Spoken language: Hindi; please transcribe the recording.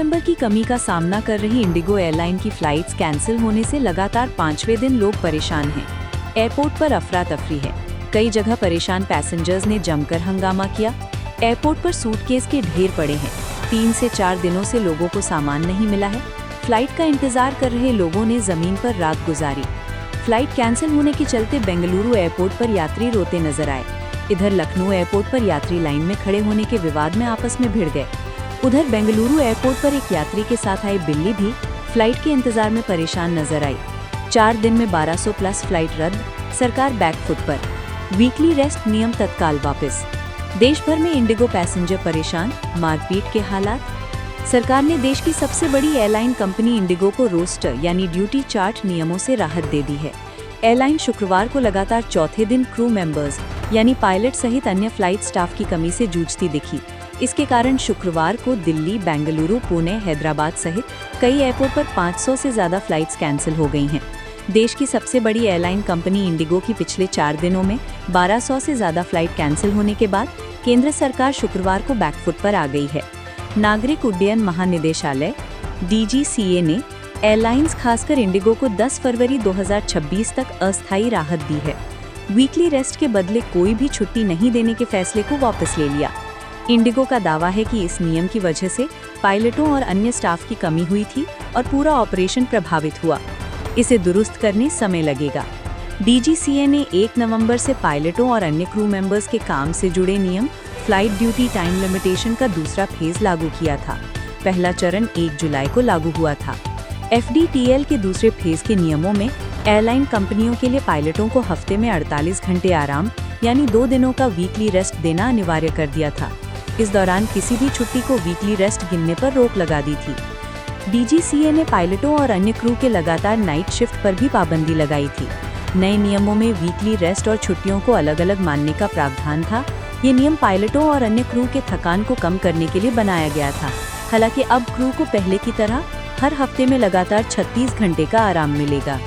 मेंबर की कमी का सामना कर रही इंडिगो एयरलाइन की फ्लाइट्स कैंसिल होने से लगातार 5वें दिन लोग परेशान हैं। एयरपोर्ट पर अफरा तफरी है। कई जगह परेशान पैसेंजर्स ने जमकर हंगामा किया। एयरपोर्ट पर सूटकेस के ढेर पड़े हैं। 3 से 4 दिनों से लोगों को सामान नहीं मिला है। फ्लाइट का इंतजार कर रहे लोगों ने जमीन पर रात गुजारी। फ्लाइट कैंसिल होने के चलते बेंगलुरु एयरपोर्ट पर यात्री रोते नजर आए। इधर लखनऊ एयरपोर्ट पर यात्री लाइन में खड़े होने के विवाद में आपस में भिड़ गए। उधर बेंगलुरु एयरपोर्ट पर एक यात्री के साथ आई बिल्ली भी फ्लाइट के इंतजार में परेशान नजर आई। 4 दिन में 1200 प्लस फ्लाइट रद्द, सरकार बैकफुट पर। वीकली रेस्ट नियम तत्काल वापस। देश भर में इंडिगो पैसेंजर परेशान, मारपीट के हालात। सरकार ने देश की सबसे बड़ी एयरलाइन कंपनी इंडिगो को रोस्टर यानी ड्यूटी चार्ट नियमों से राहत दे दी है। एयरलाइन शुक्रवार को लगातार चौथे दिन क्रू मेंबर्स यानी पायलट सहित अन्य फ्लाइट स्टाफ की कमी से जूझती दिखी। इसके कारण शुक्रवार को दिल्ली, बेंगलुरु, पुणे, हैदराबाद सहित कई एयरपोर्ट पर 500 से ज्यादा फ्लाइट्स कैंसिल हो गई हैं। देश की सबसे बड़ी एयरलाइन कंपनी इंडिगो की पिछले 4 दिनों में 1200 से ज्यादा फ्लाइट कैंसिल होने के बाद केंद्र सरकार शुक्रवार को बैकफुट पर आ गई है। नागरिक उड्डयन महानिदेशालय DGCA ने एयरलाइंस खासकर इंडिगो को 10 फरवरी 2026 तक अस्थायी राहत दी है। वीकली रेस्ट के बदले कोई भी छुट्टी नहीं देने के फैसले को वापस ले लिया। इंडिगो का दावा है कि इस नियम की वजह से पायलटों और अन्य स्टाफ की कमी हुई थी और पूरा ऑपरेशन प्रभावित हुआ। इसे दुरुस्त करने समय लगेगा। DGCA ने 1 नवंबर से पायलटों और अन्य क्रू मेंबर्स के काम से जुड़े नियम फ्लाइट ड्यूटी टाइम लिमिटेशन का दूसरा फेज लागू किया था। पहला चरण 1 जुलाई को लागू हुआ था। FDTL के दूसरे फेज के नियमों में एयरलाइन कंपनियों के लिए पायलटों को हफ्ते में 48 घंटे आराम यानी 2 दिनों का वीकली रेस्ट देना अनिवार्य कर दिया था। इस दौरान किसी भी छुट्टी को वीकली रेस्ट गिनने पर रोक लगा दी थी। DGCA ने पायलटों और अन्य क्रू के लगातार नाइट शिफ्ट पर भी पाबंदी लगाई थी। नए नियमों में वीकली रेस्ट और छुट्टियों को अलग अलग मानने का प्रावधान था। ये नियम पायलटों और अन्य क्रू के थकान को कम करने के लिए बनाया गया था। हालांकि अब क्रू को पहले की तरह हर हफ्ते में लगातार 36 घंटे का आराम मिलेगा।